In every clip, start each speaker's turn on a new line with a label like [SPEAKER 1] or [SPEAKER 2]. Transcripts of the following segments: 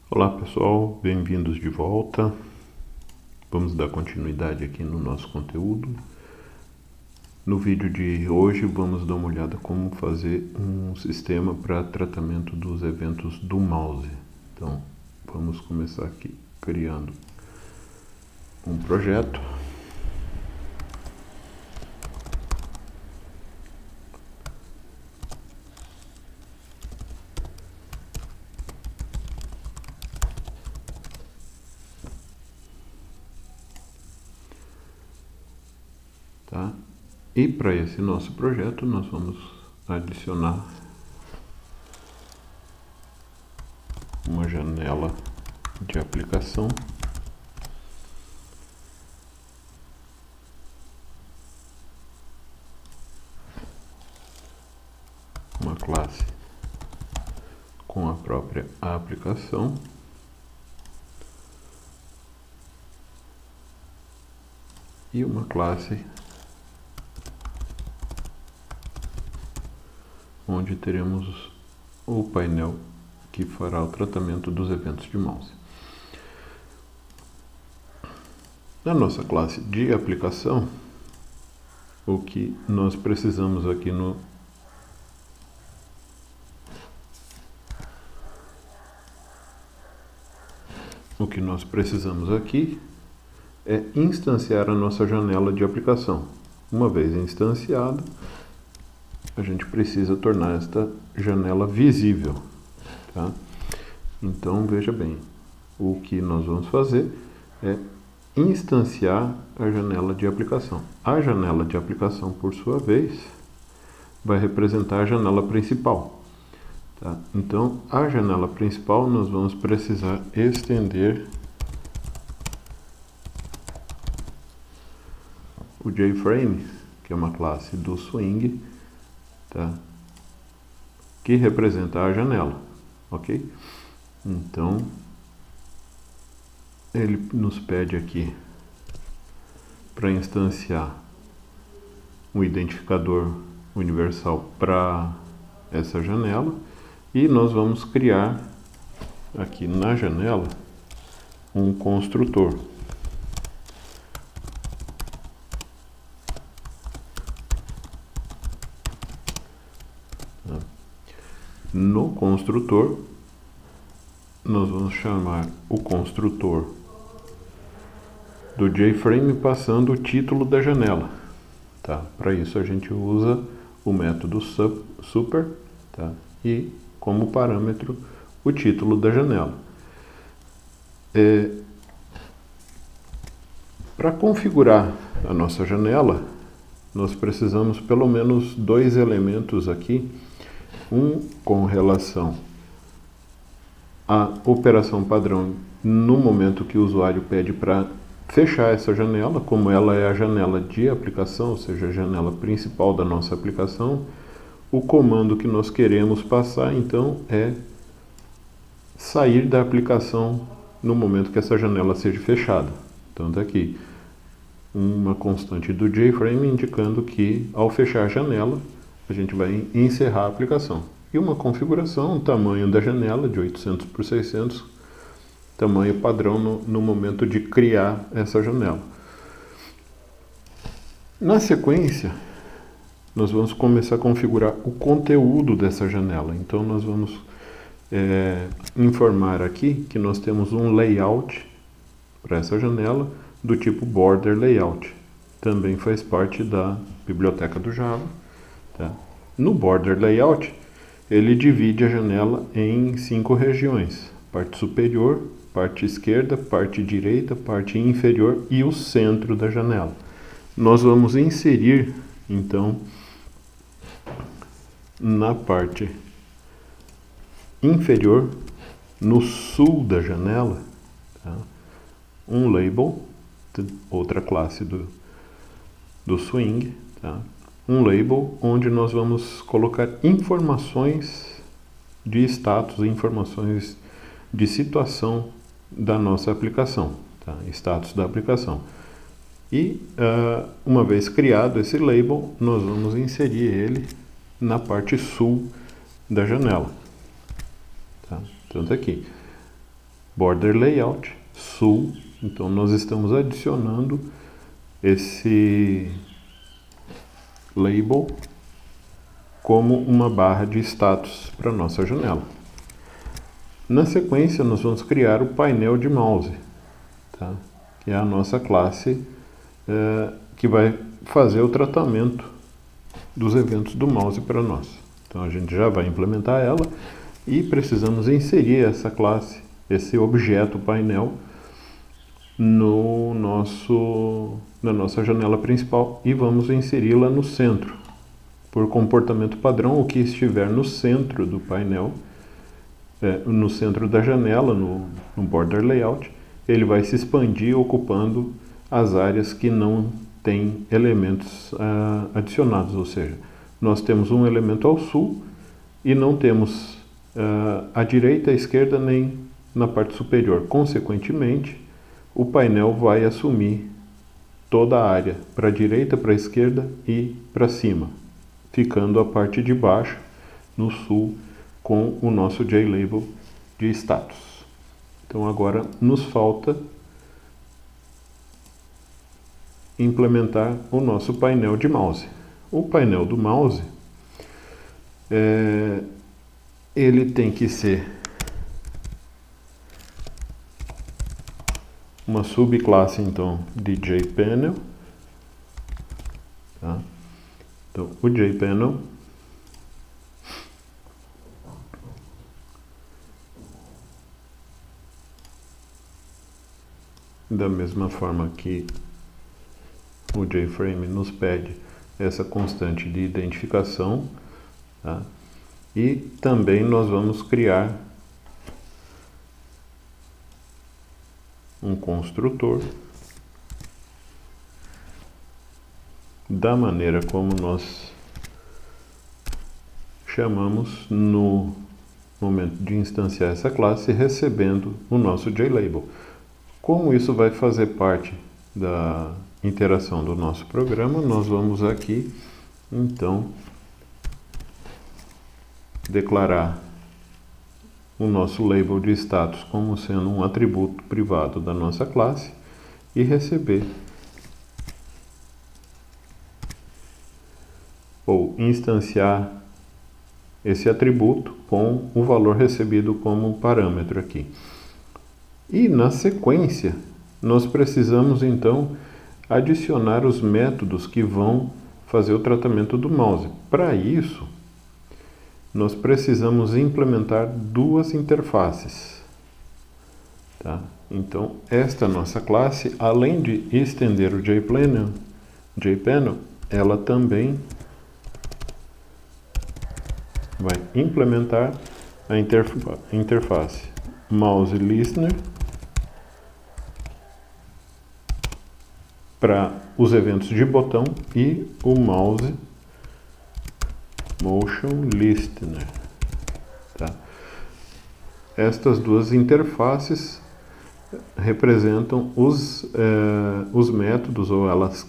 [SPEAKER 1] Olá pessoal, bem-vindos de volta. Vamos dar continuidade aqui no nosso conteúdo. No vídeo de hoje vamos dar uma olhada como fazer um sistema para tratamento dos eventos do mouse. Então vamos começar aqui criando um projeto. Tá? E para esse nosso projeto nós vamos adicionar uma janela de aplicação uma classe com a própria aplicação e uma classe onde teremos o painel que fará o tratamento dos eventos de mouse. Na nossa classe de aplicação, o que nós precisamos aqui é instanciar a nossa janela de aplicação. Uma vez instanciada, a gente precisa tornar esta janela visível. Tá? Então veja bem, o que nós vamos fazer é instanciar a janela de aplicação. A janela de aplicação, por sua vez, vai representar a janela principal. Tá? Então, a janela principal nós vamos precisar estender o JFrame, que é uma classe do Swing, tá? Que representa a janela, ok? Então, ele nos pede aqui para instanciar um identificador universal para essa janela e nós vamos criar aqui na janela um construtor. No construtor, nós vamos chamar o construtor do JFrame passando o título da janela. Tá? Para isso a gente usa o método super, tá? E como parâmetro o título da janela. Para configurar a nossa janela, nós precisamos pelo menos dois elementos aqui. Um com relação à operação padrão no momento que o usuário pede para fechar essa janela, como ela é a janela de aplicação, ou seja, a janela principal da nossa aplicação, o comando que nós queremos passar então é sair da aplicação no momento que essa janela seja fechada. Então está aqui uma constante do JFrame indicando que ao fechar a janela a gente vai encerrar a aplicação. E uma configuração, o tamanho da janela de 800 por 600, tamanho padrão no momento de criar essa janela. Na sequência, nós vamos começar a configurar o conteúdo dessa janela. Então nós vamos informar aqui que nós temos um layout para essa janela do tipo border layout. Também faz parte da biblioteca do Java. Tá? No border layout, ele divide a janela em 5 regiões: parte superior, parte esquerda, parte direita, parte inferior e o centro da janela. Nós vamos inserir, então, na parte inferior, no sul da janela, tá? Um label, outra classe do Swing, tá? Um label onde nós vamos colocar informações de status, informações de situação da nossa aplicação, tá? Status da aplicação. E uma vez criado esse label, nós vamos inserir ele na parte sul da janela. Tá? Então tá aqui. Border Layout, Sul. Então nós estamos adicionando esse label como uma barra de status para nossa janela. Na sequência, nós vamos criar o painel de mouse, tá? Que é a nossa classe que vai fazer o tratamento dos eventos do mouse para nós. Então a gente já vai implementar ela e precisamos inserir essa classe, esse objeto painel, na nossa janela principal e vamos inseri-la no centro. Por comportamento padrão, o que estiver no centro do painel, no centro da janela, no Border Layout, ele vai se expandir ocupando as áreas que não têm elementos adicionados, ou seja, nós temos um elemento ao sul e não temos à direita, à esquerda, nem na parte superior. Consequentemente, o painel vai assumir toda a área, para a direita, para a esquerda e para cima, ficando a parte de baixo, no sul, com o nosso JLabel de status. Então agora nos falta implementar o nosso painel de mouse. O painel do mouse, ele tem que ser uma subclasse então de JPanel, tá? Então o JPanel da mesma forma que o JFrame nos pede essa constante de identificação, tá? E também nós vamos criar um construtor da maneira como nós chamamos no momento de instanciar essa classe, recebendo o nosso JLabel. Como isso vai fazer parte da interação do nosso programa, nós vamos aqui então declarar o nosso label de status como sendo um atributo privado da nossa classe e receber ou instanciar esse atributo com o valor recebido como parâmetro aqui. E na sequência, nós precisamos então adicionar os métodos que vão fazer o tratamento do mouse. Para isso, nós precisamos implementar duas interfaces, tá? Então, esta nossa classe, além de estender o JPanel, ela também vai implementar a interface MouseListener para os eventos de botão e o MouseMotionListener, tá? Estas duas interfaces representam os métodos, ou elas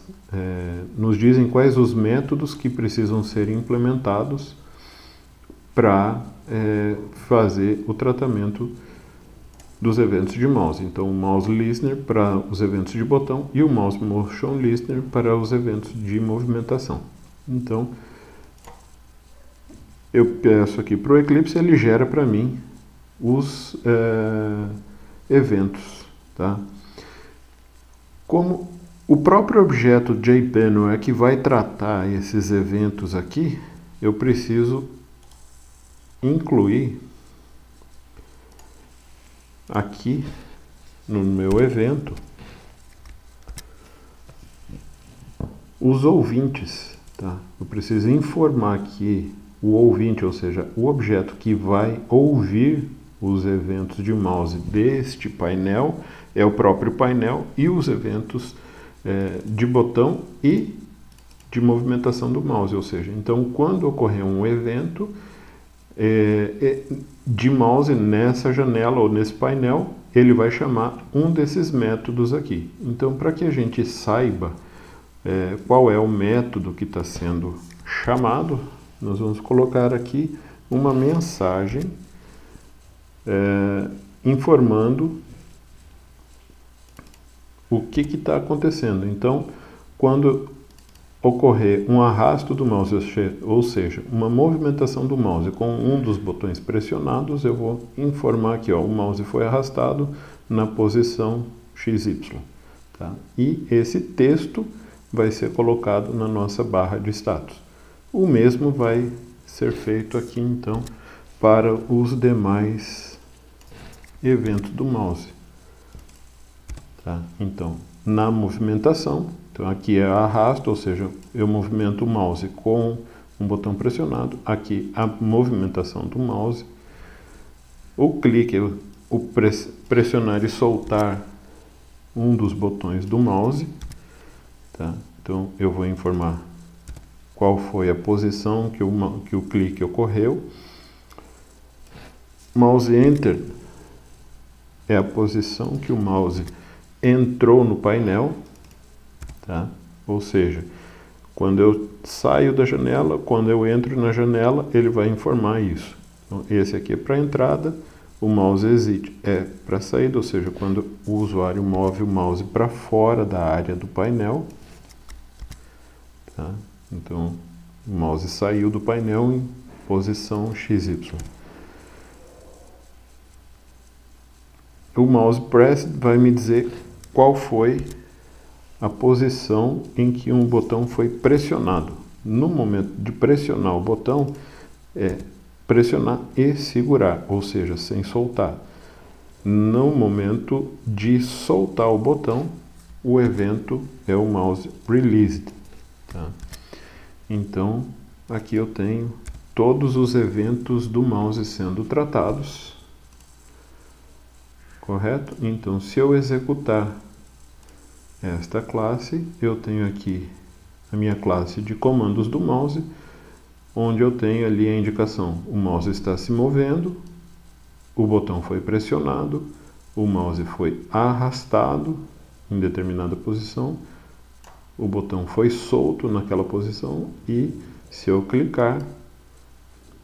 [SPEAKER 1] nos dizem quais os métodos que precisam ser implementados para fazer o tratamento dos eventos de mouse. Então, o MouseListener para os eventos de botão e o MouseMotionListener para os eventos de movimentação. Então, eu peço aqui para o Eclipse, ele gera para mim os eventos, tá? Como o próprio objeto JPanel é que vai tratar esses eventos aqui, eu preciso incluir aqui no meu evento os ouvintes, tá? Eu preciso informar que o ouvinte, ou seja, o objeto que vai ouvir os eventos de mouse deste painel é o próprio painel, e os eventos de botão e de movimentação do mouse, ou seja, então quando ocorrer um evento de mouse nessa janela ou nesse painel, ele vai chamar um desses métodos aqui. Então, para que a gente saiba qual é o método que está sendo chamado, nós vamos colocar aqui uma mensagem informando o que está acontecendo. Então, quando ocorrer um arrasto do mouse, ou seja, uma movimentação do mouse com um dos botões pressionados, eu vou informar aqui, ó, o mouse foi arrastado na posição XY. Tá? E esse texto vai ser colocado na nossa barra de status. O mesmo vai ser feito aqui, então, para os demais eventos do mouse. Tá? Então, na movimentação, então aqui é arrasto, ou seja, eu movimento o mouse com um botão pressionado. Aqui a movimentação do mouse. O clique, o pressionar e soltar um dos botões do mouse. Tá? Então eu vou informar qual foi a posição que o clique ocorreu. Mouse Enter é a posição que o mouse entrou no painel. Tá? Ou seja, quando eu saio da janela, quando eu entro na janela, ele vai informar isso. Então, esse aqui é para entrada, o mouse exit é para saída, ou seja, quando o usuário move o mouse para fora da área do painel. Tá? Então, o mouse saiu do painel em posição XY. O mouse press vai me dizer qual foi a posição em que um botão foi pressionado. No momento de pressionar o botão, é pressionar e segurar, ou seja, sem soltar. No momento de soltar o botão, o evento é o mouse released. Tá? Então, aqui eu tenho todos os eventos do mouse sendo tratados. Correto? Então, se eu executar esta classe, eu tenho aqui a minha classe de comandos do mouse, onde eu tenho ali a indicação: o mouse está se movendo, o botão foi pressionado, o mouse foi arrastado em determinada posição, o botão foi solto naquela posição e, se eu clicar,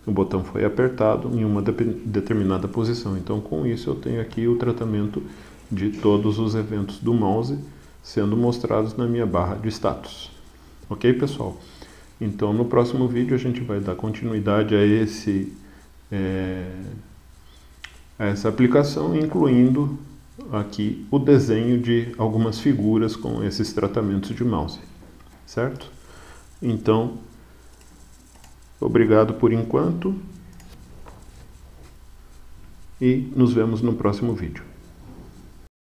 [SPEAKER 1] o botão foi apertado em uma determinada posição. Então, com isso, eu tenho aqui o tratamento de todos os eventos do mouse sendo mostrados na minha barra de status. Ok, pessoal? Então, no próximo vídeo a gente vai dar continuidade a essa aplicação, incluindo aqui o desenho de algumas figuras com esses tratamentos de mouse. Certo? Então, obrigado por enquanto e nos vemos no próximo vídeo.